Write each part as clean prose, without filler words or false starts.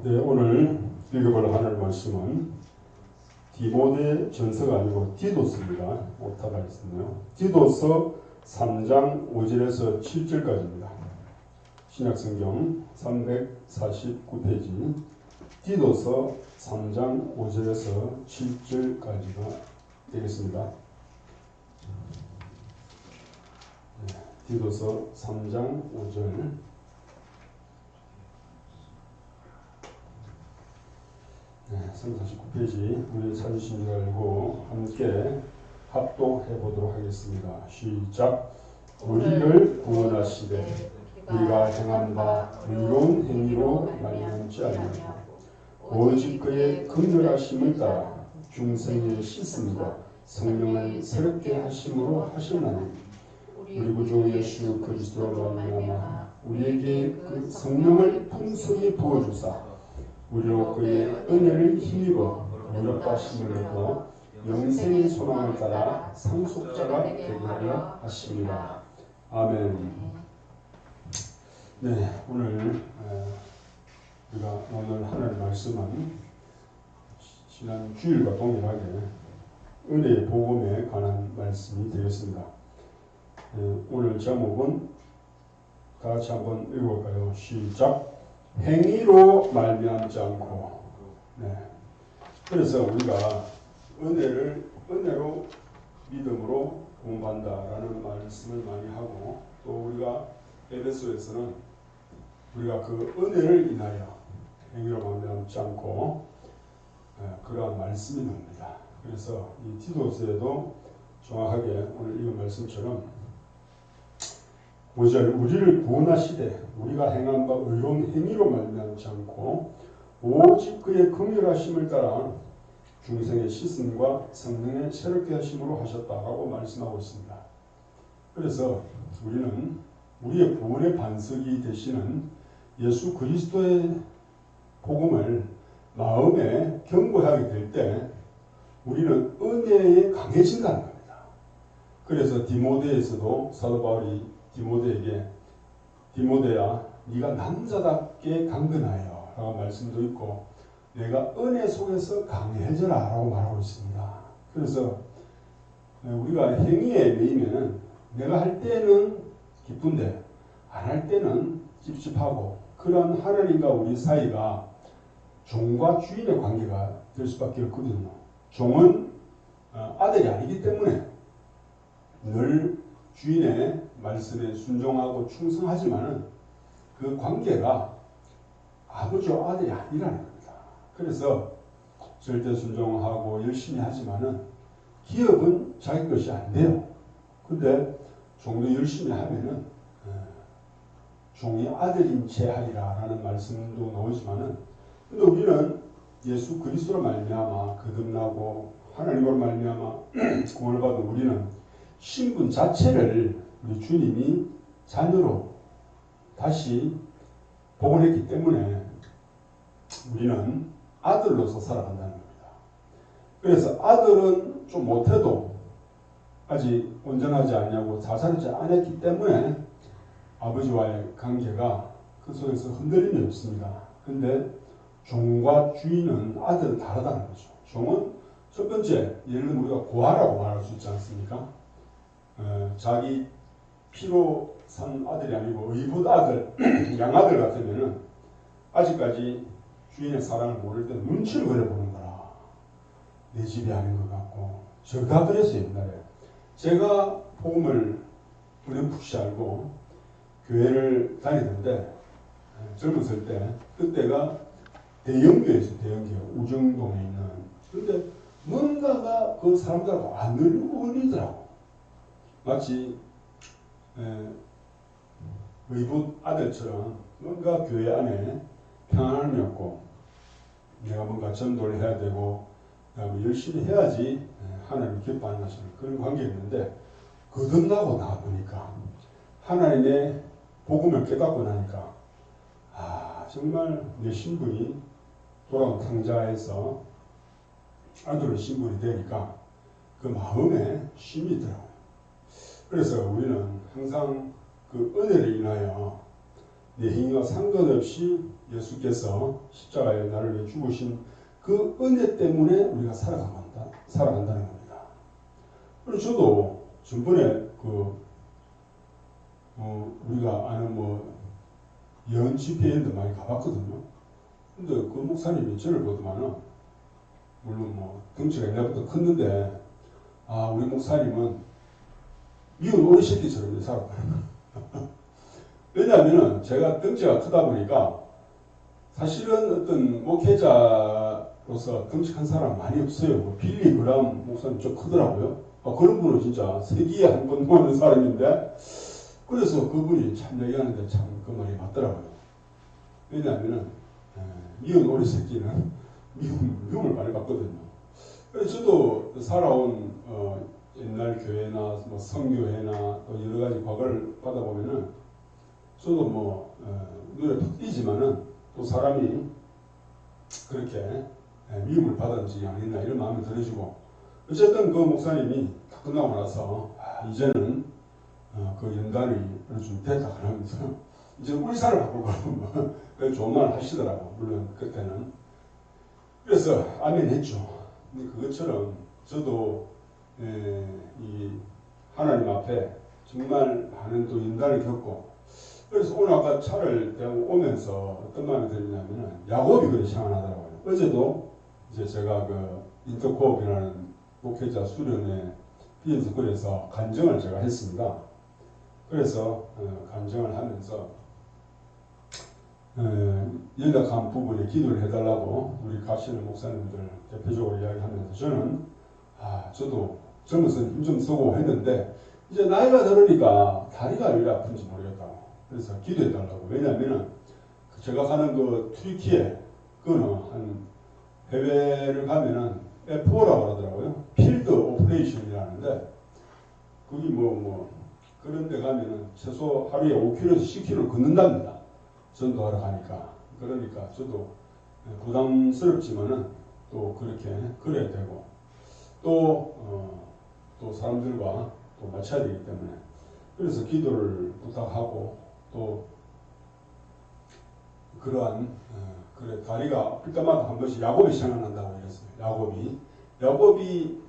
네, 오늘 읽어볼 하나님 말씀은 디모데 전서가 아니고 디도스입니다. 오타가 있었네요. 디도서 3장 5절에서 7절까지입니다. 신약성경 349페이지 디도서 3장 5절에서 7절까지가 되겠습니다. 네, 디도서 3장 5절 네, 349페이지 우리 찾으신 줄 알고 함께 합독해 보도록 하겠습니다. 시작. 우리를 구원하시되 우리가 행한 바 의로운 행위로 말미암지 아니하고 오직 그의 긍휼하심을 따라 중생의 씻음과 성령을 새롭게 하심으로 하셨나니 우리 구주 예수 그리스도로 말미암아 우리에게 그 성령을 풍성히 부어주사 우리로 그의 은혜를 힘입어 무력하심을 얻어 영생의 소망을 따라 상속자가 되게 하려 하십니다. 아멘. 네, 오늘 우리가 오늘 하나님 말씀은 지난 주일과 동일하게 은혜의 복음에 관한 말씀이 되겠습니다. 오늘 제목은 다 같이 한번 읽어볼까요? 시작. 행위로 말미암지 않고. 네. 그래서 우리가 은혜로 믿음으로 공부한다라는 말씀을 많이 하고 또 우리가 에베소에서는 우리가 그 은혜를 인하여 행위로 말미암지 않고 그러한 말씀이 나옵니다. 그래서 이 디도서에도 정확하게 오늘 읽은 말씀처럼 5절 우리를 구원하시되 우리가 행한 바 의로운 행위로 말미암지 않고 오직 그의 긍휼하심을 따라 중생의 씻음과 성령의 새롭게 하심으로 하셨다라고 말씀하고 있습니다. 그래서 우리는 우리의 구원의 반석이 되시는 예수 그리스도의 복음을 마음에 경고하게 될 때 우리는 은혜에 강해진다는 겁니다. 그래서 디모데에서도 사도 바울이 디모데에게 디모데야 네가 남자답게 강건하여 라고 말씀도 있고 내가 은혜 속에서 강해져라 라고 말하고 있습니다. 그래서 우리가 행위에 매이면 내가 할 때는 기쁜데 안 할 때는 찝찝하고 그런 하나님과 우리 사이가 종과 주인의 관계가 될 수밖에 없거든요. 종은 아들이 아니기 때문에 늘 주인의 말씀에 순종하고 충성하지만은 그 관계가 아버지와 아들이 아니라는 겁니다. 그래서 절대 순종하고 열심히 하지만은 기업은 자기 것이 안 돼요. 근데 종도 열심히 하면은 종이 아들인 채 하리라 라는 말씀도 나오지만은 근데 우리는 예수 그리스도로 말미암아 거듭나고 하나님으로 말미암아 구원을 받은 우리는 신분 자체를 우리 주님이 자녀로 다시 복원했기 때문에 우리는 아들로서 살아간다는 겁니다. 그래서 아들은 좀 못해도 아직 온전하지 않냐고 자살하지 않았기 때문에 아버지와의 관계가 그 속에서 흔들림이 없습니다. 근데 종과 주인은 아들은 다르다는 거죠. 종은 첫 번째 예를 들면 우리가 고아라고 말할 수 있지 않습니까? 자기 피로 산 아들이 아니고 의붓 아들, 양아들 같으면은 아직까지 주인의 사랑을 모를 때 눈치를 그려보는 거라. 내 집이 아닌 것 같고. 제가 그랬어요, 옛날에. 제가 복음을 어렴풋이 알고 교회를 다니는데 젊었을 때 그때가 대형교회였어요. 대형교회. 우정동에 있는. 근데 뭔가가 그 사람들하고 안 어울리더라고. 마치 의붓 아들처럼 뭔가 교회 안에 평안함이 없고 내가 뭔가 전도를 해야 되고 열심히 해야지 하나님을 기뻐하는 그런 관계였는데 거듭나고 나보니까 하나님의 복음을 깨닫고 나니까 정말 내 신분이 돌아온 탕자에서 아들의 신분이 되니까 그 마음에 쉼이 있더라고요. 그래서 우리는 항상 그 은혜를 인하여 내 행위와 상관없이 예수께서 십자가에 나를 위해 죽으신 그 은혜 때문에 우리가 살아간다는 겁니다. 그리고 저도 전번에 우리가 아는 예언 집회에도 많이 가봤거든요. 근데 그 목사님이 저를 보더만은, 물론 덩치가 옛날부터 컸는데, 우리 목사님은 미운 오리 새끼처럼 살았다는 거예요. 왜냐하면 제가 덩치가 크다 보니까 사실은 어떤 목회자로서 덩치 큰 사람 많이 없어요. 빌리 그람 목사님 좀 크더라고요. 그런 분은 진짜 세기에 한 번 모는 사람인데, 그래서 그분이 참 얘기하는데 참 그 말이 맞더라고요. 왜냐하면 미운 오리 새끼는 미움을 많이 받거든요. 그래서 저도 살아온 옛날 교회나 성교회나 또 여러 가지 과거를 받아보면은 저도 눈에 푹 띄지만은 또 사람이 그렇게 미움을 받았지 않겠나 이런 마음이 들어지고, 어쨌든 그 목사님이 다 끝나고 나서 이제는 그 연단이 좀 됐다 그러면서 이제 우리 사를 바꾸고 그래서 좋은 말 하시더라고. 물론 그때는. 그래서 아멘 했죠. 근데 그것처럼 저도 이 하나님 앞에 정말 많은 또 연단을 겪고, 그래서 오늘 아까 차를 대고 오면서 어떤 마음이 들었냐면은 야곱이 그래 생각나더라고요. 어제도 이제 제가 그 인터코업이라는 목회자 수련회 비엔스쿨에서 간증을 제가 했습니다. 그래서 간증을 하면서 연약한 부분에 기도를 해달라고 우리 가시는 목사님들 대표적으로 이야기하면서 저는 저도 젊어서 힘 좀 쓰고 했는데 이제 나이가 들으니까 다리가 왜 아픈지 모르겠다고. 그래서 기도해달라고. 왜냐하면 제가 가는 그 튀르키예 그거는 한 해외를 가면은 F4라고 하더라고요. 필드 오퍼레이션이라는데 거기 그런 데 가면은 최소 하루에 5km에서 10km를 걷는답니다. 전도하러 가니까. 그러니까 저도 부담스럽지만은 또 그렇게 그래야 되고 또 사람들과 또 맞춰야 되기 때문에 그래서 기도를 부탁하고 또 그러한 그래 다리가 아플 때마다 한 번씩 야곱이 생각난다고 그랬어요. 야곱이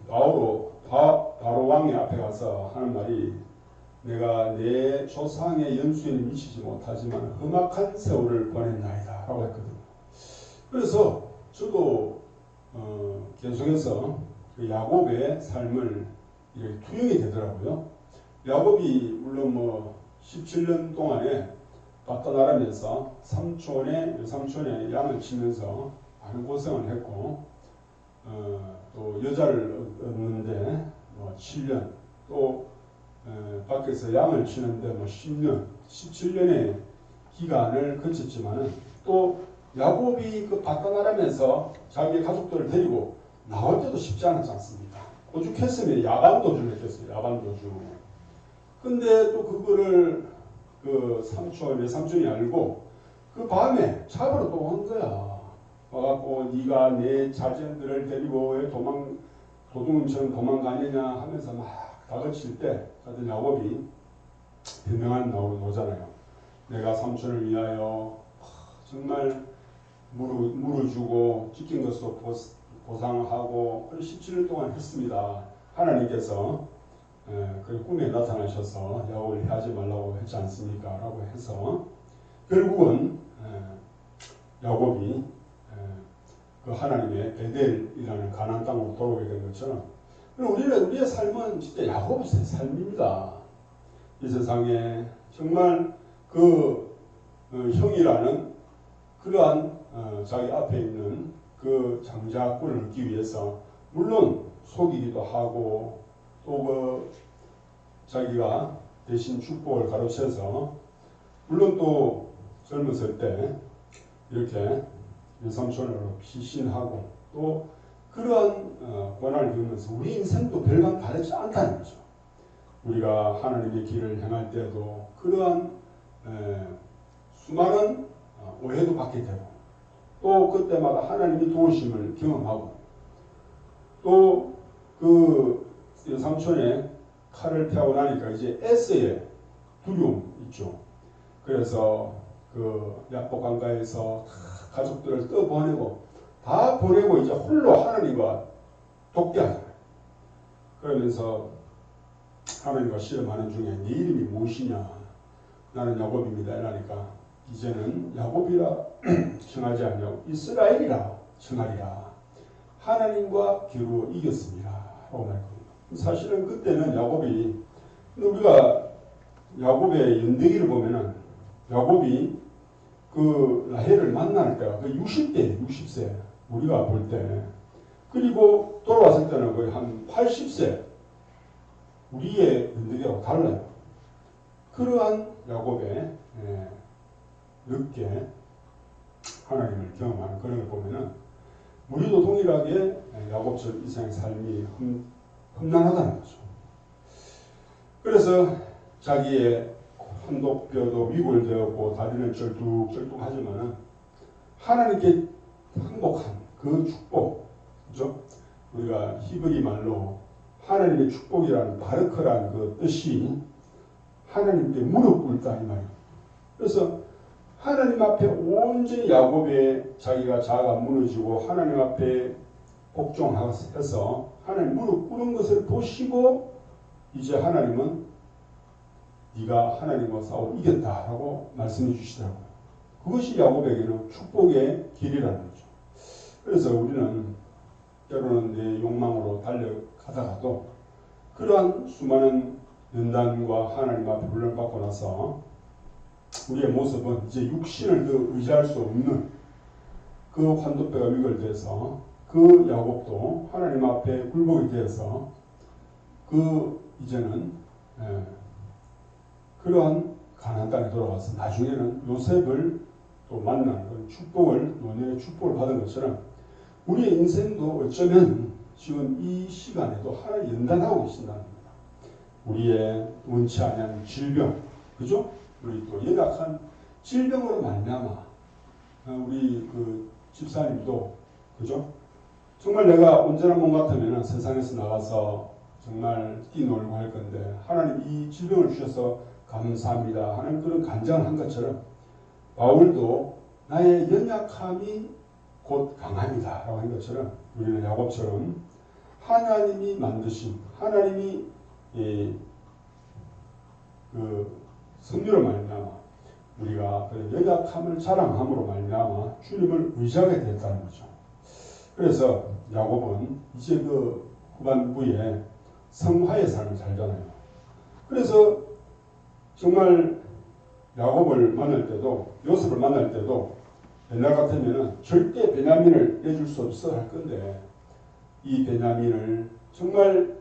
바로 왕의 앞에 가서 하는 말이 내가 내 조상의 연수에는 미치지 못하지만 험악한 세월을 보냈나이다 라고 했거든요. 그래서 저도 계속해서 그 야곱의 삶을 이렇게 투영이 되더라고요. 야곱이 물론 17년 동안에 바다나라면서 삼촌의 양을 치면서 많은 고생을 했고 또 여자를 얻는데 7년 또 밖에서 양을 치는데 10년, 17년의 기간을 거쳤지만은 또 야곱이 그 바다나라면서 자기의 가족들을 데리고 나올 때도 쉽지 않았지 않습니까? 오죽했으면 야반도주를 했겠어요. 야반도주. 근데 또 그거를 그 외삼촌이 알고 그 밤에 잡으러 또 온 거야. 와갖고 네가 내 자손들을 데리고 왜 도둑놈처럼 도망가느냐 하면서 막 다그칠 때 하여튼 야곱이 변명한 나오잖아요. 내가 삼촌을 위하여 정말 물을 주고 지킨 것으로 보상하고 17년 동안 했습니다. 하나님께서 그 꿈에 나타나셔서 야곱을 해하지 말라고 했지 않습니까? 라고 해서 결국은 야곱이 그 하나님의 베델이라는 가나안 땅으로 돌아오게 된 것처럼 우리의 삶은 진짜 야곱의 삶입니다. 이 세상에 정말 그 형이라는 그러한 자기 앞에 있는 그 장자권을 얻기 위해서 물론 속이기도 하고 또 자기가 대신 축복을 가로채서 물론 또 젊었을 때 이렇게 외삼촌으로 피신하고 또 그러한 고난을 겪으면서 우리 인생도 별반 다르지 않다는 거죠. 우리가 하나님의 길을 행할 때도 그러한 수많은 오해도 받게 되고 또 그때마다 하나님의 도우심을 경험하고 또 그 삼촌의 칼을 태우고 나니까 이제 에스의 두려움 있죠. 그래서 그 야복 강가에서 다 가족들을 떠보내고 다 보내고 이제 홀로 하나님과 독대하잖아요. 그러면서 하나님과 씨름하는 중에 네 이름이 무엇이냐? 나는 야곱입니다. 이러니까 이제는 야곱이라称하지 아니하고 이스라엘이라称하리라. 하나님과 겨루 이겼습니다. 라고 말했거든요. 사실은 그때는 야곱이, 우리가 야곱의 연대기를 보면은 야곱이 그 라헬을 만날 때가 그 60세 우리가 볼 때, 그리고 돌아왔을 때는 거의 한 80세, 우리의 연대기하고 달라요. 그러한 야곱의 늦게 하나님을 경험하는 그런 걸 보면은 우리도 동일하게 야곱처럼 인생의 삶이 험난하다는 거죠. 그래서 자기의 한독뼈도 위골되었고 다리는 쩔뚝쩔뚝하지만은 하나님께 항복한 그 축복, 그죠? 우리가 히브리 말로 하나님의 축복이라는 바르크라는 그 뜻이 하나님께 무릎 꿇다 이 말이에요. 그래서 하나님 앞에 온전히 야곱의 자기가 자아가 무너지고 하나님 앞에 복종해서 하나님 무릎 꿇은 것을 보시고 이제 하나님은 네가 하나님과 싸워 이겼다라고 말씀해 주시더라고요. 그것이 야곱에게는 축복의 길이라는 거죠. 그래서 우리는 때로는 내 욕망으로 달려가다가도 그러한 수많은 연단과 하나님 앞에 훈련을 받고 나서 우리의 모습은 이제 육신을 그 의지할 수 없는 그 환도뼈가 위결돼서 그 야곱도 하나님 앞에 굴복이 되어서 그 이제는 그러한 가나안 땅에 돌아가서 나중에는 요셉을 또 만나는 그런 축복을, 노년의 축복을 받은 것처럼 우리의 인생도 어쩌면 지금 이 시간에도 하나님 연단하고 계신다는 겁니다. 우리의 원치 않은 질병, 그죠? 우리 또 연약한 질병으로 말미암아 우리 그 집사님도, 그죠? 정말 내가 온전한 몸 같으면 세상에서 나가서 정말 뛰놀고 할 건데 하나님 이 질병을 주셔서 감사합니다 하는 그런 간증을 한 것처럼 바울도 나의 연약함이 곧 강함이다 라고 한 것처럼 우리는 야곱처럼 하나님이 만드신, 하나님이 그 성령으로 말미암아 우리가 그 연약함을 자랑함으로 말미암아 주님을 의지하게 됐다는 거죠. 그래서 야곱은 이제 그 후반부에 성화의 삶을 살잖아요. 그래서 정말 야곱을 만날 때도, 요셉을 만날 때도 옛날 같으면 절대 베냐민을 내줄 수 없어 할 건데 이 베냐민을 정말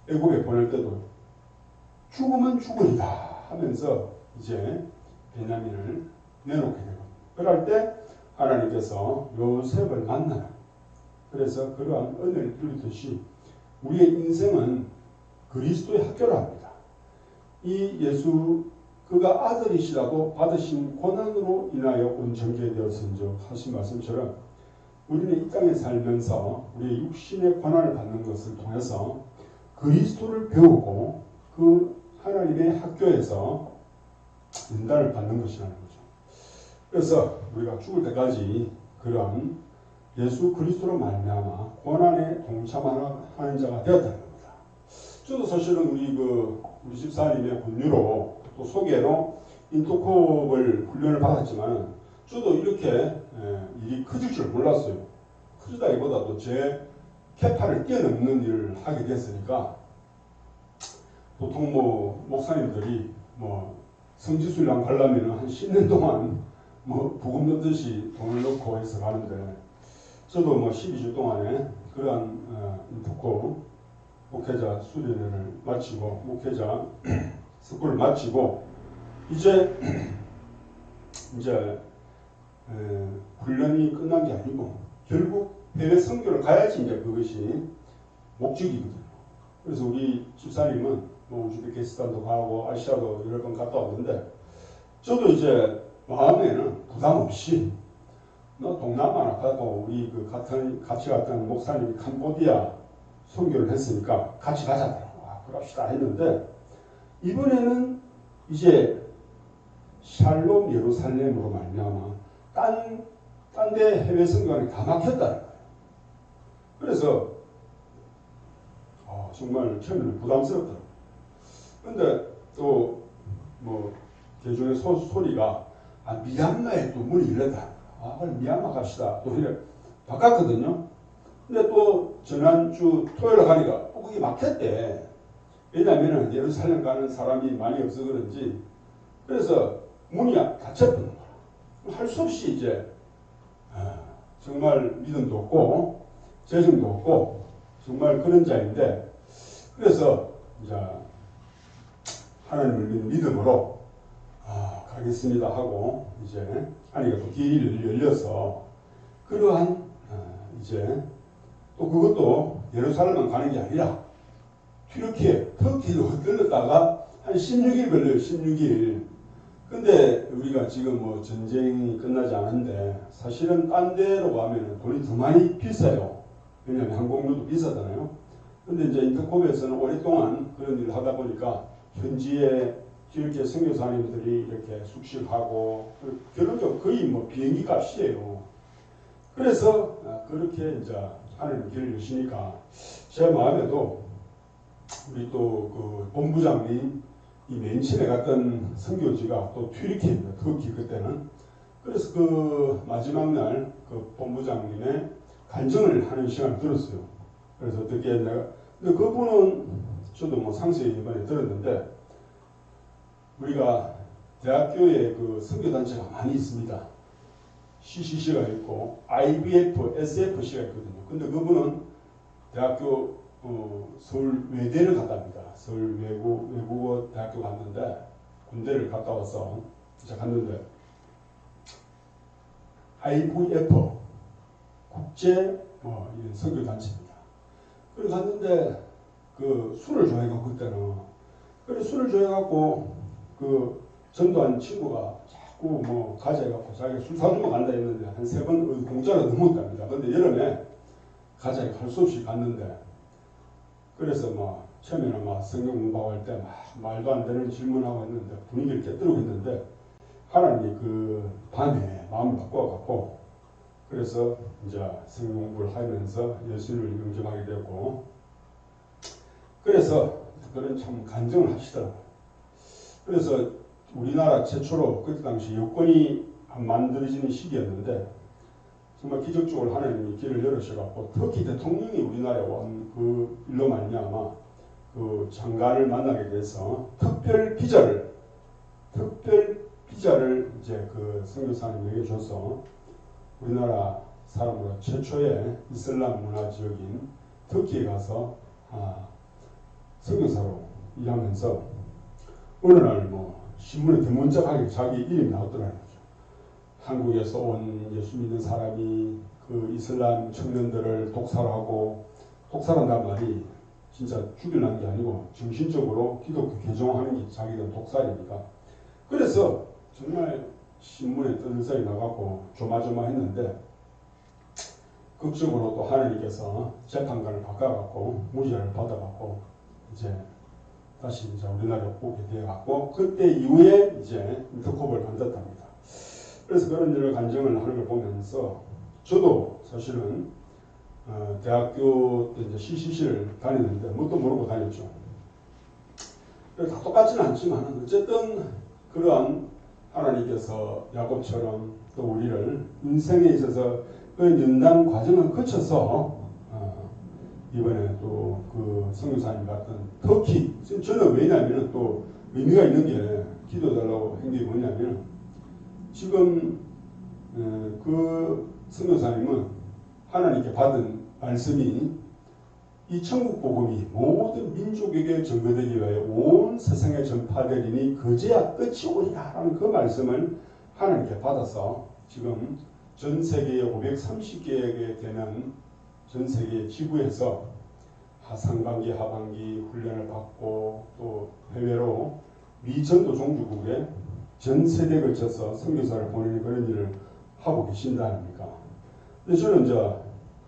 애굽에 보낼 때도 죽으면 죽으리다 하면서 이제 베냐민을 내놓게 되고, 그럴 때 하나님께서 요셉을 만나는, 그래서 그러한 은혜를 누리듯이 우리의 인생은 그리스도의 학교라 합니다. 이 예수 그가 아들이시라고 받으신 고난으로 인하여 온 정죄되었은즉 하신 말씀처럼 우리는 이 땅에 살면서 우리의 육신의 고난을 받는 것을 통해서 그리스도를 배우고 그 하나님의 학교에서 연단을 받는 것이라는 거죠. 그래서 우리가 죽을 때까지 그런 예수 그리스도로 말미암아 고난에 동참하는 자가 되었다는 겁니다. 저도 사실은 우리 집사님의 권유로 또 소개로 인터콥을 훈련을 받았지만 저도 이렇게 일이 커질 줄 몰랐어요. 커지다기보다도 제 캐파를 뛰어넘는 일을 하게 됐으니까 보통 목사님들이 성지순례 가려면 한 10년 동안 부금 넣듯이 돈을 넣고 해서 가는데 저도 12주 동안에 그러한 인터콥 목회자 수련회를 마치고 목회자 스쿨을 마치고 이제 훈련이 끝난 게 아니고 결국 해외 선교를 가야지 이제 그것이 목적이거든요. 그래서 우리 집사님은 우즈베키스탄도 가고 아시아도 여러 번 갔다 왔는데 저도 이제 마음에는 부담 없이 너 동남아나 가고 우리 같이 갔던 목사님이 캄보디아 선교를 했으니까 같이 가자. 그럽시다 했는데 이번에는 이제 샬롬 예루살렘으로 말미암아 딴 데 해외 선교관이 다 막혔다는 거예요. 그래서 정말 처음에는 부담스럽더라고요. 근데 또 뭐 개중의 소리가 미얀마에 또 문이 열렸다. 그럼 미얀마 갑시다. 또 이래 바꿨거든요. 근데 또 지난주 토요일에 가니까 또 그게 막혔대. 왜냐면은 예루살렘 가는 사람이 많이 없어 그런지. 그래서 문이 닫혀버린 거야. 할 수 없이 이제 정말 믿음도 없고 재정도 없고 정말 그런 자인데, 그래서 이제 하나님을 믿는 믿음으로 가겠습니다 하고 이제 하니까 또 길이 열려서 그러한 이제 또 그것도 예루살렘만 가는 게 아니라 터키로 들렀다가 한 16일 걸려요. 16일. 근데 우리가 지금 뭐 전쟁이 끝나지 않은데 사실은 딴 데로 가면 돈이 더 많이 비싸요. 왜냐하면 항공료도 비싸잖아요. 근데 이제 인터콥에서는 오랫동안 그런 일을 하다 보니까 현지에 이렇게 선교사님들이 이렇게 숙식하고 결론적으로 거의 뭐 비행기 값이에요. 그래서 그렇게 이제 하나님 길을 여시니까 제 마음에도 우리 또 그 본부장님 이 맨친에 갔던 선교지가 또 튀르키예입니다. 터키 그때는. 그래서 그 마지막 날 그 본부장님의 간증을 하는 시간을 들었어요. 그래서 어떻게 내가 근데 그분은 저도 뭐 상세히 이번에 들었는데 우리가 대학교에 그 선교단체가 많이 있습니다. CCC가 있고 IBF, SFC가 있거든요. 근데 그분은 대학교 서울 외대를 갔답니다. 서울 외국어 대학교 갔는데 군대를 갔다 와서 이제 갔는데 IVF 국제 이런 선교 단체입니다. 그래 갔는데 그 술을 좋아해갖고 그때는 그래 술을 좋아해갖고 그 전도한 친구가 자꾸 뭐 가자 해갖고 자기가 술 사주면 간다 했는데 한 3번 공짜로 넘었답니다. 근데 여름에 가자 해서 할 수 없이 갔는데 그래서 막 처음에는 막 성경 공부할 때 막 말도 안 되는 질문하고 했는데 분위기를 깨뜨리고 했는데 하나님이 그 밤에 마음을 바꿔갖고 그래서 이제 성경 공부를 하면서 예수님을 영접하게 되었고 그래서 그런 참 간증을 하시더라고요. 그래서 우리나라 최초로 그때 당시 여권이 만들어지는 시기였는데 정말 기적적으로 하나님이 길을 열으셔갖고 터키 대통령이 우리나라에 온 그 일로 말미암아 그 장관을 만나게 돼서 특별 비자를 이제 그 선교사님에게 줘서 우리나라 사람으로 최초의 이슬람 문화 지역인 터키에 가서 선교사로 일하면서 어느 날 뭐 신문에 대문짝하게 자기 이름이 나왔더라는 거죠. 한국에서 온 예수 믿는 사람이 그 이슬람 청년들을 독살하고 독살한다는 말이 진짜 죽이려는 게 아니고 정신적으로 기독교 개종하는 게 자기들 독살이니까. 그래서 정말 신문에 떠들썩이 나가고 조마조마했는데 극적으로 또 하나님께서 재판관을 바꿔갖고 무죄를 받아갖고 이제 다시 이제 우리나라에 오게 되어갖고 그때 이후에 이제 인터콥을 만졌답니다. 그래서 그런 일을 간증을 하는 걸 보면서 저도 사실은 대학교 때 이제 CCC를 다녔는데 뭣도 모르고 다녔죠. 다 똑같지는 않지만 어쨌든 그러한 하나님께서 야곱처럼 또 우리를 인생에 있어서 그 연단 과정을 거쳐서 이번에 또 그 선교사님 같은 터키 저는 왜냐하면 또 의미가 있는 게 기도달라고 한 게 뭐냐면 지금 그 선교사님은 하나님께 받은 말씀이 이 천국 복음이 모든 민족에게 전거되기 위하여 온 세상에 전파되리니 그제야 끝이 오리라 라는 그 말씀을 하나님께 받아서 지금 전 세계에 530개에 되는 전 세계 지구에서 상반기 하반기 훈련을 받고 또 해외로 미전도 종주국에 전 세대에 걸쳐서 선교사를 보내는 그런 일을 하고 계신다 아닙니까? 근데 저는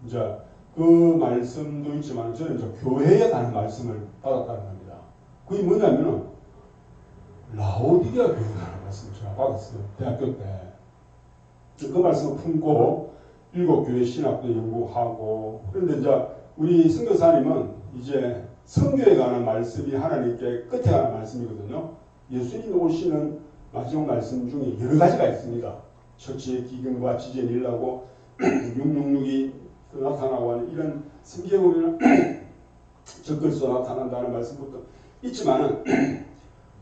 이제 그 말씀도 있지만 저는 이제 교회에 관한 말씀을 받았다는 겁니다. 그게 뭐냐면은 라오디게아 교회에 관한 말씀을 제가 받았어요. 대학교 때. 그 말씀을 품고 일곱 교회 신학도 연구하고, 그런데 이제 우리 선교사님은 이제 성교에 관한 말씀이 하나님께 끝에 가는 말씀이거든요. 예수님이 오시는 마지막 말씀 중에 여러 가지가 있습니다. 처치의 기근과 지진이 일어나고 666이 나타나고 하는 이런 성경에 보면 적그리스도 나타난다는 말씀부터 있지만은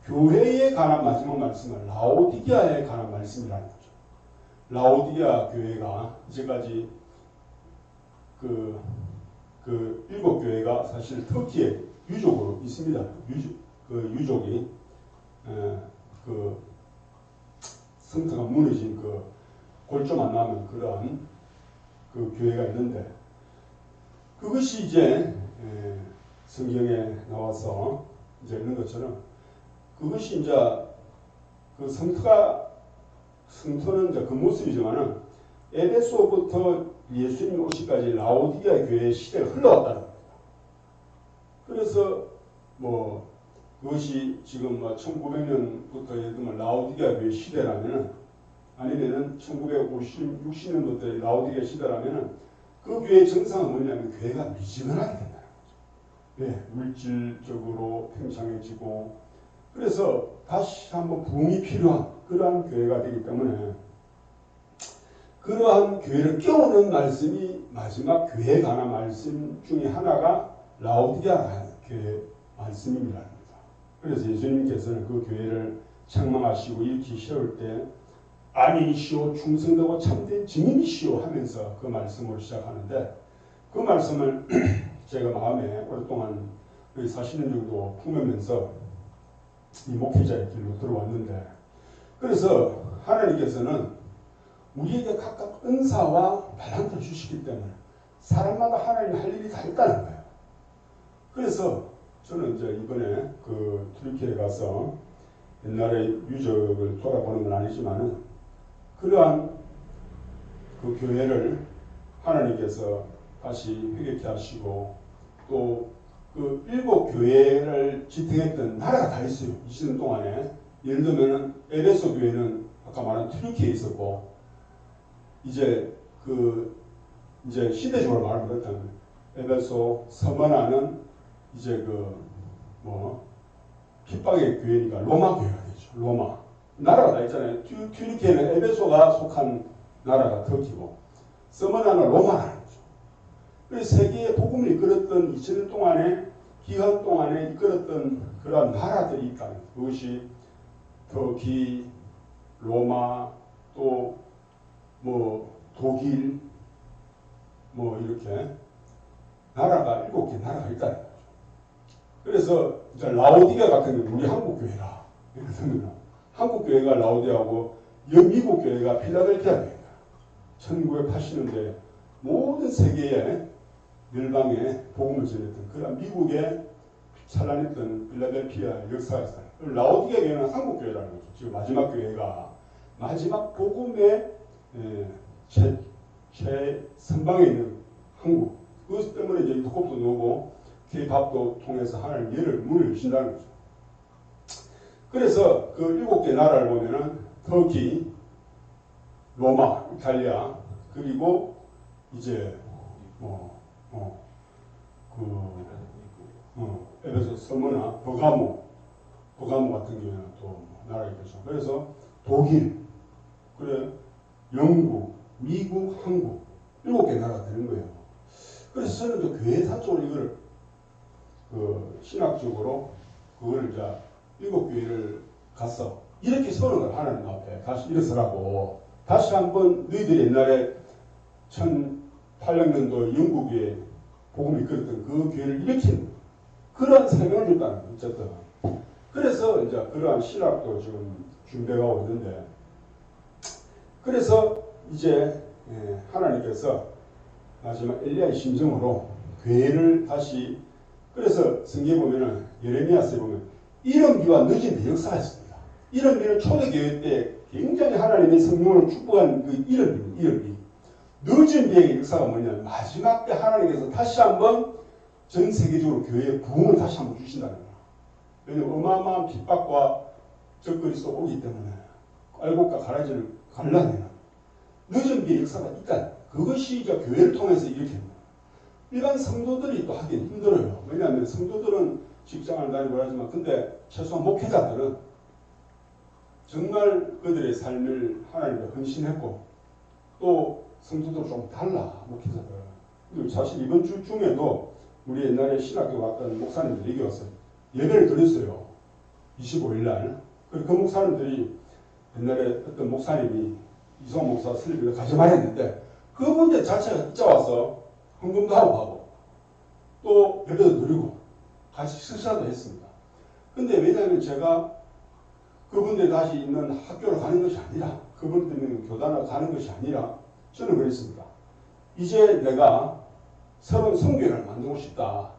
교회에 관한 마지막 말씀은 라오디게아에 관한 말씀이라는 거죠. 라오디게아 교회가 이제까지 그 일곱 교회가 사실 터키에 유족으로 있습니다. 유족이 그 성터가 무너진 그 골조만 남은 그러한 그 교회가 있는데, 그것이 이제 성경에 나와서 이제 있는 것처럼 그것이 이제 그 성터는 이제 그 모습이지만은 에베소부터 예수님 오시까지 라오디게아 교회의 시대가 흘러왔다는 겁니다. 그래서 뭐 그것이 지금 1900년부터 예를 들면 라오디게아 교회 시대라면은, 아니면은 1950, 60년부터 라오디게아 시대라면은 그 교회의 정상은 뭐냐면 교회가 미지근하게 된다는 거죠. 네, 물질적으로 팽창해지고, 그래서 다시 한번 부흥이 필요한 그러한 교회가 되기 때문에 그러한 교회를 깨우는 말씀이 마지막 교회에 관한 말씀 중에 하나가 라오디게아 교회 말씀입니다. 그래서 예수님께서는 그 교회를 책망하시고 일으키 세울 때 아멘이시오 충성되고 참된 증인이시오 하면서 그 말씀을 시작하는데, 그 말씀을 제가 마음에 오랫동안 거의 40년 정도 품으면서 이 목회자의 길로 들어왔는데, 그래서 하나님께서는 우리에게 각각 은사와 달란트를 주시기 때문에 사람마다 하나님이 할 일이 다 있다는 거예요. 그래서 저는 이제 이번에 그 튀르키예에 가서 옛날의 유적을 돌아보는 건 아니지만은 그러한 그 교회를 하나님께서 다시 회개케 하시고, 또 그 일곱 교회를 지탱했던 나라가 다 있어요. 20년 동안에. 예를 들면은 에베소 교회는 아까 말한 튀르키예에 있었고, 이제 이제 시대적으로 말을 그렇다면 에베소 서머나는 이제 핍박의 교회니까 로마 교회가 되죠. 로마. 나라가 다 있잖아요. 튀르키예는 에베소가 속한 나라가 터키고, 서머나는 로마라는 거죠. 그래서 세계의 복음을 이끌었던 2000년 동안의 기간 동안에 이끌었던 그러한 나라들이 있다는 거예요. 그것이 터키, 로마, 또 독일, 이렇게 나라가 7개 나라가 있다는 거죠. 그래서 이제 라오디게아 같은 경우는 우리 한국 교회라. 예를 들면 한국 교회가 라오디게아고 미국 교회가 필라델피아 교회입니다. 1980년대 모든 세계의 열방에 복음을 전했던 그런 미국의 찬란했던 필라델피아 역사가 있어요. 라오디게아 교회는 한국 교회라는 거죠. 지금 마지막 교회가 마지막 복음의 최선방에 있는 한국. 그것 때문에 이제 독업도 나오고 K-팝도 통해서 하나님 문을 여신다는 거죠. 그래서 그 7개 나라를 보면은 터키, 로마, 이탈리아, 그리고 이제 에베소 서머나 버가모 같은 경우는 또 나라가 있죠. 그래서 독일, 그래 영국, 미국, 한국 7개 나라가 되는 거예요. 그래서 저는 또 교회사적으로 이걸 신학적으로 그걸 이제 7교회를 가서 이렇게 서는 걸 하나님 앞에 다시 일어서라고, 다시 한번 너희들이 옛날에 1800년도 영국에 복음이 이끌었던 그 교회를 일으킨 그런 사명을 줬다는 거예요. 어쨌든 그래서 이제 그러한 신학도 지금 준비하고 있는데, 그래서 이제 하나님께서 마지막 엘리야의 심정으로 교회를 다시, 그래서 성경에 보면은 예레미야서에 보면 이른비와 늦은 비 역사가 있습니다. 이른비는 초대교회 때 굉장히 하나님의 성령을 축복한 그 이른비. 늦은 비의 역사가 뭐냐면 마지막 때 하나님께서 다시 한번 전 세계적으로 교회의 부흥을 다시 한번 주신다는 거예요. 왜냐하면 어마어마한 핍박과 적그리스도 오기 때문에 알곡과 가라지를 갈라내는 늦은 비의 역사가 있다. 그것이 이제 교회를 통해서 일으킵니다. 일반 성도들이 또 하긴 힘들어요. 왜냐하면 성도들은 직장을 다니고 하지만 근데 최소한 목회자들은 정말 그들의 삶을 하나님께 헌신했고 또 성도들 좀 달라 목회자들. 사실 이번 주 중에도 우리 옛날에 신학교 갔던 목사님들이 얘기 왔어요. 예배를 드렸어요. 25일 날. 그 목사님들이 옛날에 어떤 목사님이 이성 목사 설립을 가져말했는데 그분 자체가 진짜 와서 헌금도 하고 가고 또 예배도 드리고 같이 식사도 했습니다. 근데 왜냐하면 제가 그분들 다시 있는 학교를 가는 것이 아니라 그분들 교단을 가는 것이 아니라 저는 그랬습니다. 이제 내가 새로운 성교회를 만들고 싶다.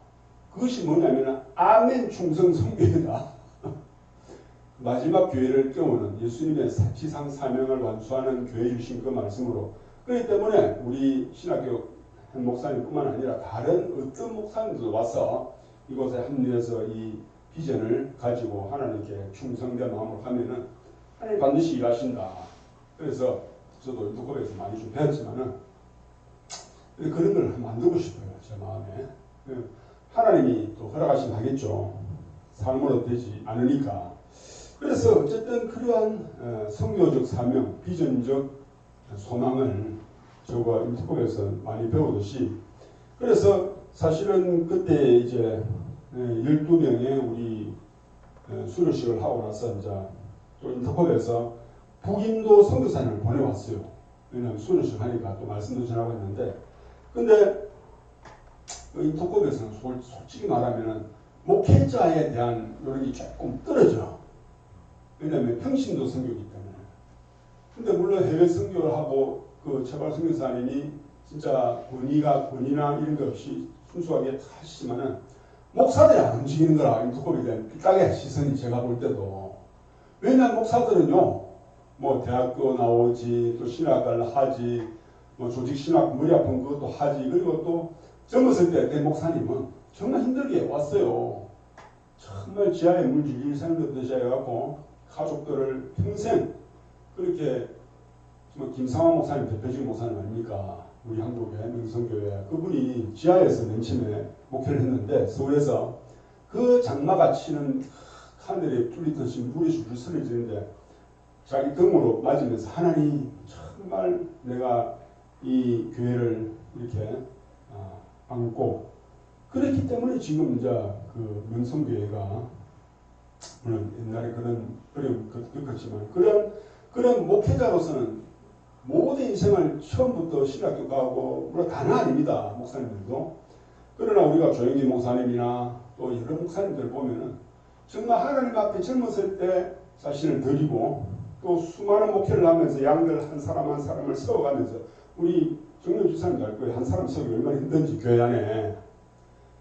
그것이 뭐냐면 아멘 충성 성교회다. 마지막 교회를 깨우는 예수님의 지상 사명을 완수하는 교회 주신 그 말씀으로 그렇기 때문에 우리 신학교 한 목사님뿐만 아니라 다른 어떤 목사님들도 와서 이곳에 합류해서 이 비전을 가지고 하나님께 충성된 마음으로 하면은 하나님 반드시 일하신다. 그래서 저도 인터뷰에서 많이 좀 배웠지만은 그런 걸 만들고 싶어요. 제 마음에. 하나님이 또 허락하시면 하겠죠. 삶으로 되지 않으니까. 그래서 어쨌든 그러한 성교적 사명, 비전적 소망을 저가 인터뷰에서 많이 배우듯이 그래서 사실은 그때 이제 12명의 우리 수료식을 하고 나서 이제 또 인터뷰에서 북인도 선교사님을 보내왔어요. 왜냐하면 수료식 하니까 또 말씀도 전하고 있는데 근데 인터뷰에서는 솔직히 말하면 목회자에 대한 노력이 조금 떨어져. 왜냐하면 평신도 선교이기 때문에. 근데 물론 해외 선교를 하고 그 제발 선교사님이 진짜 권위나 이런 것 없이 순수하게 하시지만은 목사들이 안 움직이는 거라 인터뷰에 대한 삐딱의 시선이 제가 볼 때도. 왜냐하면 목사들은요 뭐 대학교 나오지 또 신학을 하지 뭐 조직 신학 머리 아픈 것도 하지 그리고 또 젊었을 때 내 목사님은 정말 힘들게 왔어요. 정말 지하에 물질질 생겼듯이 해갖고 가족들을 평생 그렇게 뭐 김상환 목사님 대표적인 목사님 아닙니까? 우리 한국의 명성교회 그분이 지하에서 맨 처음에 목회를 했는데 서울에서 그 장마가 치는 하늘에 뚫리듯이 물이 줄줄 스며지는데 자기 등으로 맞으면서 하나님 정말 내가 이 교회를 이렇게 안고 그렇기 때문에 지금 이제 그 명성교회가 물론 옛날에 그런 어려움 겪었지만 그런 목회자로서는 모든 인생을 처음부터 신학교 가고 물론 다는 아닙니다. 목사님들도. 그러나 우리가 조영기 목사님이나 또 여러 목사님들 보면은 정말 하나님 앞에 젊었을 때 자신을 드리고 또 수많은 목회를 하면서 양들 한 사람 한 사람을 세워가면서 우리 정영 주사님도 알 거예요. 한 사람 세우기 얼마나 힘든지 교회 안에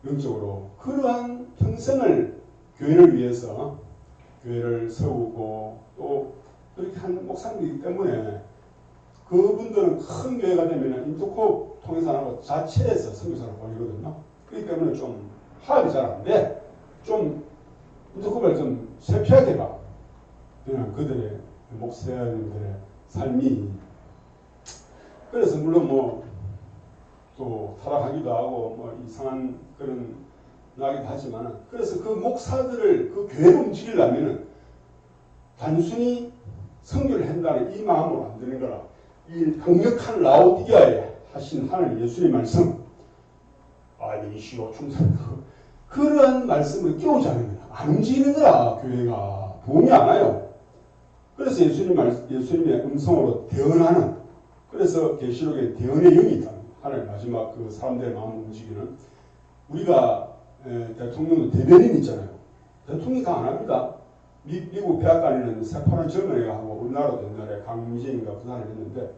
영적으로 그러한 평생을 교회를 위해서 교회를 세우고 또 그렇게 한 목사님이기 때문에 그분들은 큰 교회가 되면 인터콥 통해서 하고 자체에서 선교사를 보내거든요. 그렇기 때문에 좀 파악이 잘 안 돼. 좀 인터콥을 좀 살펴야 봐. 그냥 그들의 목사님들의 삶이 그래서 물론 뭐 또 타락하기도 하고 뭐 이상한 그런 나기도 하지만 그래서 그 목사들을 그 교회로 움직이려면은 단순히 선교를 한다는 이 마음으로 안 되는 거라. 이 강력한 라오디게아에 하신 하나님 예수의 말씀 아니시오 충성 그러한 말씀을 끼우지 않는 거야. 안 움직이는 거라 교회가 도움이 안 와요. 그래서 예수님의 음성으로 대언하는 그래서 계시록에 대언의 영이 있다. 하나님 마지막 그 사람들의 마음을 움직이는 우리가 대통령도 대변인 있잖아요. 대통령이 다 안 합니다. 미국 백악관에는 새파란 젊은 애가 하고 우리나라도 옛날에 강민재인가 그 사람이 했는데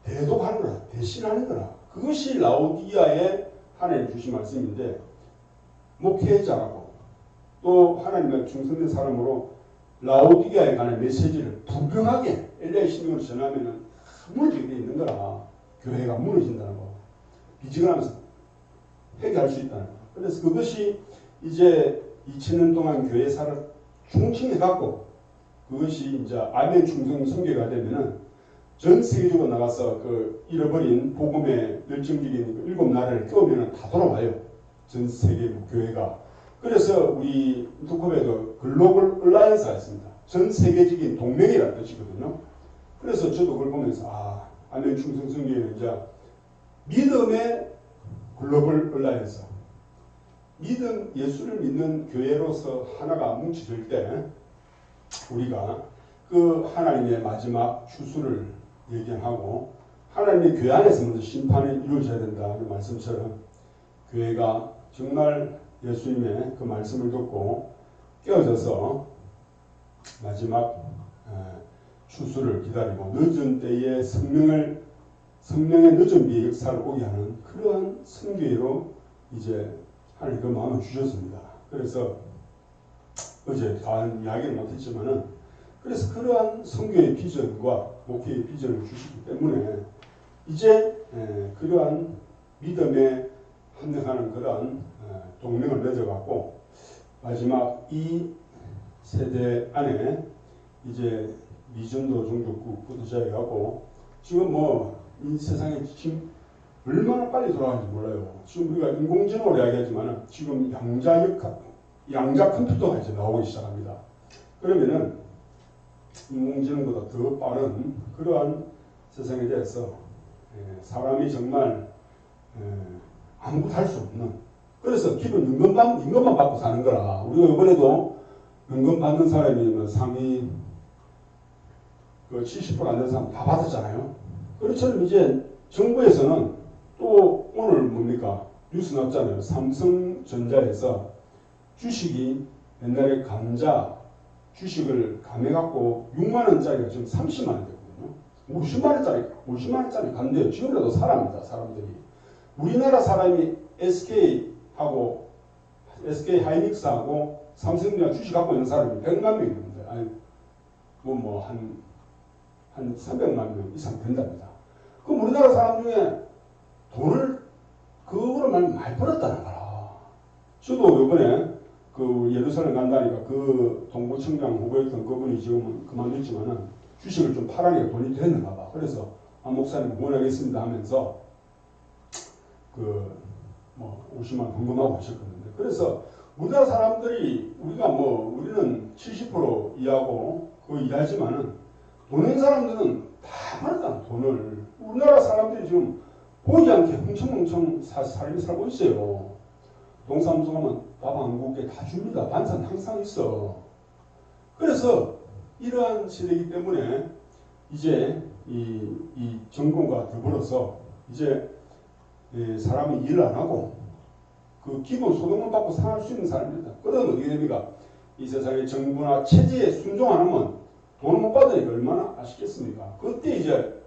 대독하는 거라 대신하는 거라 그것이 라오디게아에 하나님 주신 말씀인데 목회자라고 또 하나님의 충성된 사람으로 라오디게아에 관한 메시지를 분명하게 엘리야의 신경으로 전하면은 무너지게 돼 있는 거라 교회가 무너진다는 거 비지근하면서 회개할 수 있다는 거 그래서 그것이 이제 2000년 동안 교회사를 충칭해 갖고 그것이 이제 아멘 충성 선교가 되면은 전 세계적으로 나가서 그 잃어버린 복음의 열정적인 그 7나라를 깨우면은 다 돌아와요. 전 세계 교회가. 그래서 우리 인터컵에도 글로벌 얼라이언스가 있습니다. 전 세계적인 동맹이라는 뜻이거든요. 그래서 저도 그걸 보면서 아멘 충성 선교회는 이제 믿음의 글로벌 얼라이언스, 믿음 예수를 믿는 교회로서 하나가 뭉쳐질 때 우리가 그 하나님의 마지막 추수를 예견하고 하나님의 교회 안에서 먼저 심판이 이루어져야 된다는 말씀처럼 교회가 정말 예수님의 그 말씀을 듣고 깨어져서 마지막 추수를 기다리고 늦은 때에 성령의 늦은 비의 역사를 오게 하는 그러한 선교회로 이제 하나님 그 마음을 주셨습니다. 그래서 어제 다 이야기를 못했지만은 그래서 그러한 선교의 비전과 목회의 비전을 주시기 때문에 이제 그러한 믿음에 합력하는 그러한 동맹을 맺어갖고 마지막 이 세대 안에 이제 미전도 종족국부터 시작해갖고 지금 뭐 이 세상에 지금 얼마나 빨리 돌아가는지 몰라요. 지금 우리가 인공지능으로 이야기하지만 지금 양자 컴퓨터가 이제 나오기 시작합니다. 그러면은 인공지능보다 더 빠른 그러한 세상에 대해서 사람이 정말 아무것도 할 수 없는, 그래서 기본 임금만 받고 사는 거라. 우리가 이번에도 임금 받는 사람이 상위 70%안 되는 사람 다 받았잖아요. 그렇처럼 이제 정부에서는 또 오늘 뭡니까? 뉴스 났잖아요. 삼성전자에서 주식이 옛날에 감자 주식을 감해갖고 6만원짜리가 지금 30만원 됐거든요. 50만원짜리 간대요. 지금이라도 사랍니다. 사람들이. 우리나라 사람이 SK 하이닉스하고 삼성전자 주식 갖고 있는 사람이 100만 명이 있는데, 아니, 한 300만 명 이상 된답니다. 그럼 우리나라 사람 중에 돈을 그거로 많이 벌었다는 거라. 저도 이번에 그 예루살렘 간다니까 그 동부청장 후보였던 그분이 지금은 그만뒀지만은 주식을 좀 팔아니까 돈이 됐는가 봐. 그래서 목사님 후원하겠습니다 하면서 50만 헌금하고 하셨거든요. 그래서 우리나라 사람들이 우리는 70% 일하고 거의 일하지만은 돈 있는 사람들은 다 벌었다는 돈을. 우리나라 사람들이 지금 보이지 않게 흥청흥청 살고 있어요. 동사무소 가면 밥 한 국에 다 줍니다. 반찬 항상 있어. 그래서 이러한 시대이기 때문에 이제 이 정권과 더불어서 이제 사람이 일을 안 하고 그 기본 소득만 받고 생활할 수 있는 사람입니다. 그러면 어떻게 됩니까? 이 세상의 정부나 체제에 순종 안 하면 돈을 못 받으니까 얼마나 아쉽겠습니까? 그때 이제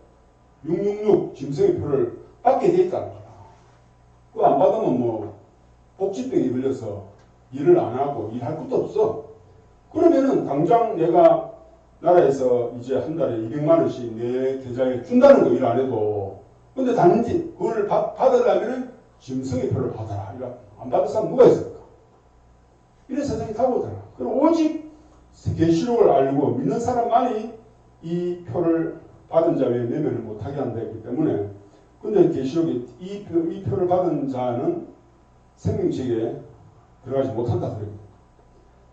666 짐승의 표를 받게 돼 있다는 거야. 그거 안 받으면 복지병이 걸려서 일을 안 하고 일할 것도 없어. 그러면은 당장 내가 나라에서 이제 한 달에 200만 원씩 내 계좌에 준다는 거 일 안 해도. 근데 단지 그걸 받으려면은 짐승의 표를 받아라. 이거 안 받을 사람 누가 있을까? 이런 세상이 타고오잖아. 그럼 오직 계시록을 알고 믿는 사람만이 이 표를 받은 자 외에 매매를 못하게 한다 했기 때문에, 근데 계시록이 이 표를 받은 자는 생명책에 들어가지 못한다 그래요.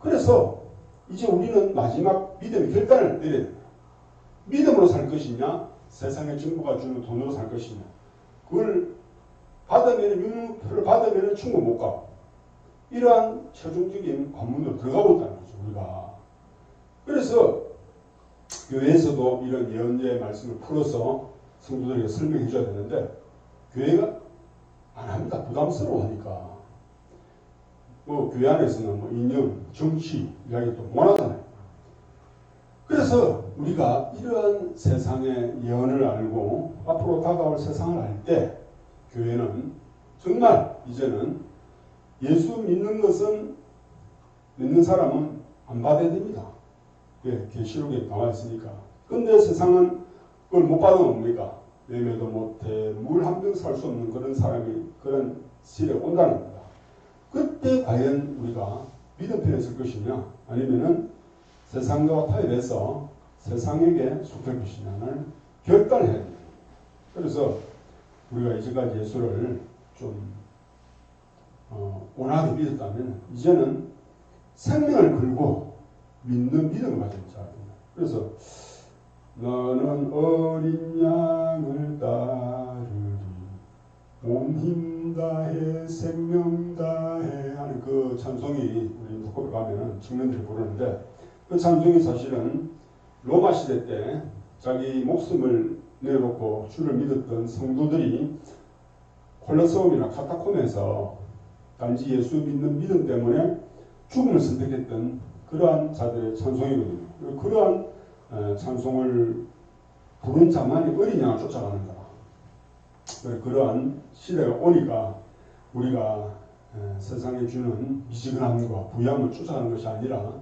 그래서 이제 우리는 마지막 믿음의 결단을 내려야 돼요. 믿음으로 살 것이냐, 세상의 정부가 주는 돈으로 살 것이냐. 그걸 받으면, 표를 받으면 충분 못 가. 이러한 최종적인 관문으로 들어가고 있다는 거죠, 우리가. 그래서 교회에서도 이런 예언자의 말씀을 풀어서 성도들에게 설명해 줘야 되는데, 교회가 안 합니다. 부담스러워하니까. 교회 안에서는 이념, 정치 이야기 또 원하잖아요. 그래서 우리가 이러한 세상의 예언을 알고 앞으로 다가올 세상을 알 때 교회는 정말 이제는 예수 믿는 사람은 안 받아야 됩니다. 예, 계시록에 나와 있으니까. 근데 세상은 그걸 못 받으면 뭡니까? 매매도 못해, 물 한 병 살 수 없는 그런 시대가 온다는 겁니다. 그때 과연 우리가 믿음 편에 설 것이냐, 아니면은 세상과 타협해서 세상에게 속할 것이냐를 결단해야 됩니다. 그래서 우리가 이제까지 예수를 좀 온화하게 믿었다면 이제는 생명을 걸고 믿는 믿음을 가진 자가 됩니다. 그래서 나는 어린 양을 따르리 온 힘 다해 생명 다해 하는 그 찬송이 우리 독업에 가면은 청년들이 부르는데 그 찬송이 사실은 로마 시대 때 자기 목숨을 내놓고 주를 믿었던 성도들이 콜로세움이나 카타콤에서 단지 예수 믿는 믿음 때문에 죽음을 선택했던 그러한 자들의 찬송이거든요. 그러한 찬송을 부른 자만이 어린 양을 쫓아가는 거라. 그러한 시대가 오니까 우리가 세상에 주는 미지근함과 부양을 쫓아가는 것이 아니라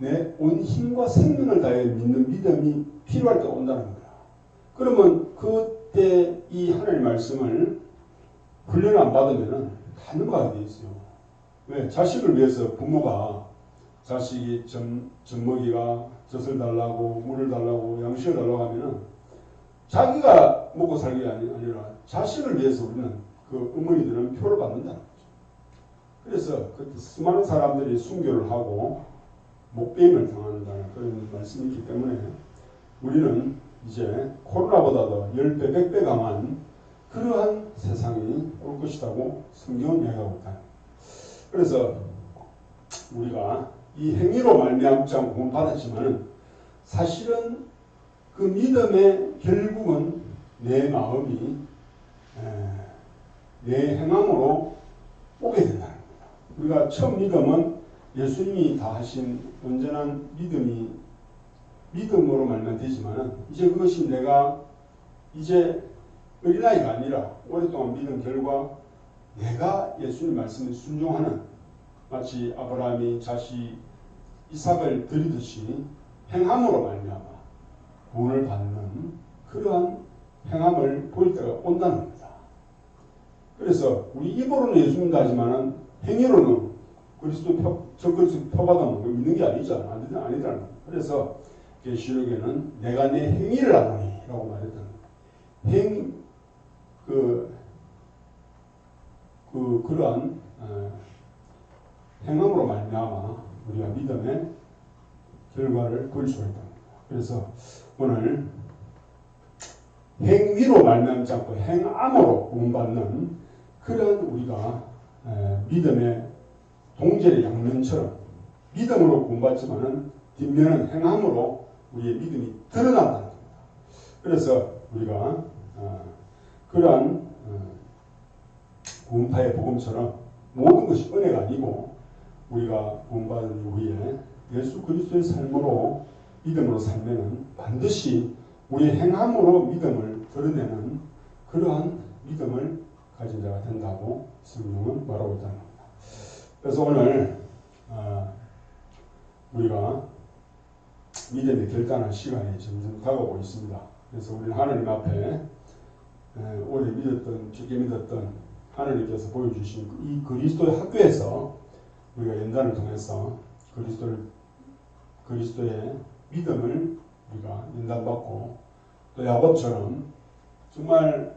내 온 힘과 생명을 다해 믿는 믿음이 필요할 때 온다는 거야. 그러면 그때 이 하나님의 말씀을 훈련을 안 받으면 가능하게 돼 있어요. 왜? 자식을 위해서 부모가 자식이 젖먹이가 젖을 달라고 물을 달라고 양식을 달라고 하면은 자기가 먹고 살기가 아니라 자식을 위해서 우리는 그 어머니들은 표를 받는다는 거죠. 그래서 그때 수많은 사람들이 순교를 하고 목배임을 당한다는 그런 말씀이 있기 때문에 우리는 이제 코로나보다도 10배, 100배 강한 그러한 세상이 올 것이라고 성경은 이야기하고 있다. 그래서 우리가 이 행위로 말미암지 않고 구원 받았지만은 사실은 그 믿음의 결국은 내 마음이 내 행함으로 오게 된다는 겁니다. 우리가 처음 믿음은 예수님이 다 하신 온전한 믿음으로 말면 되지만은 이제 그것이 내가 이제 어린아이가 아니라 오랫동안 믿은 결과 내가 예수님 말씀에 순종하는 마치 아브라함이 자식 이삭을 드리듯이 행함으로 말미암아 구원을 받는 그러한 행함을 보일 때가 온다는 겁니다. 그래서 우리 입으로는 예수 믿는다 하지만은 행위로는 저 그리스도 표받아먹는 거 믿는 게 아니잖아. 아니라는 거예요. 그래서 계시록에는 내가 내 행위를 아노니 라고 말했던 거예요. 그러한 행함으로 말미암아 우리가 믿음의 결과를 볼 수가 있다. 그래서 오늘 행위로 말미암지 않고 행함으로 구원받는 그런 우리가 믿음의 동절의 양면처럼 믿음으로 구원받지만은 뒷면은 행함으로 우리의 믿음이 드러난다는 겁니다. 그래서 우리가 그러한 구원파의 복음처럼 모든 것이 은혜가 아니고 우리가 구원받은 이후에 예수 그리스도의 삶으로 믿음으로 살면은 반드시 우리의 행함으로 믿음을 드러내는 그러한 믿음을 가진 자가 된다고 성경은 말하고 있다는 겁니다. 그래서 오늘 우리가 믿음의 결단한 시간이 점점 다가오고 있습니다. 그래서 우리는 하나님 앞에 오래 믿었던, 깊게 믿었던 하나님께서 보여주신 이 그리스도의 학교에서 우리가 연단을 통해서 그리스도의 믿음을 우리가 연단받고 또 야곱처럼 정말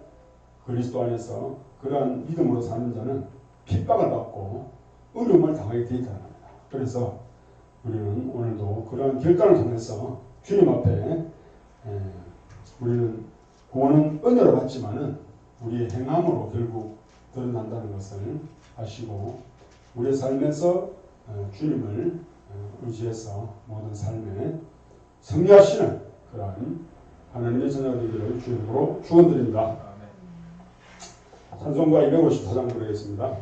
그리스도 안에서 그러한 믿음으로 사는 자는 핍박을 받고 어려움을 당하게 되어 있다는 겁니다. 그래서 우리는 오늘도 그러한 결단을 통해서 주님 앞에 우리는 구원은 은혜로 받지만은 우리의 행함으로 결국 드러난다는 것을 아시고 우리의 삶에서 주님을 의지해서 모든 삶에 승리하시는 그러한 하나님의 자녀가 되기를 주님으로 축원드립니다. 찬송가 254장 부르겠습니다.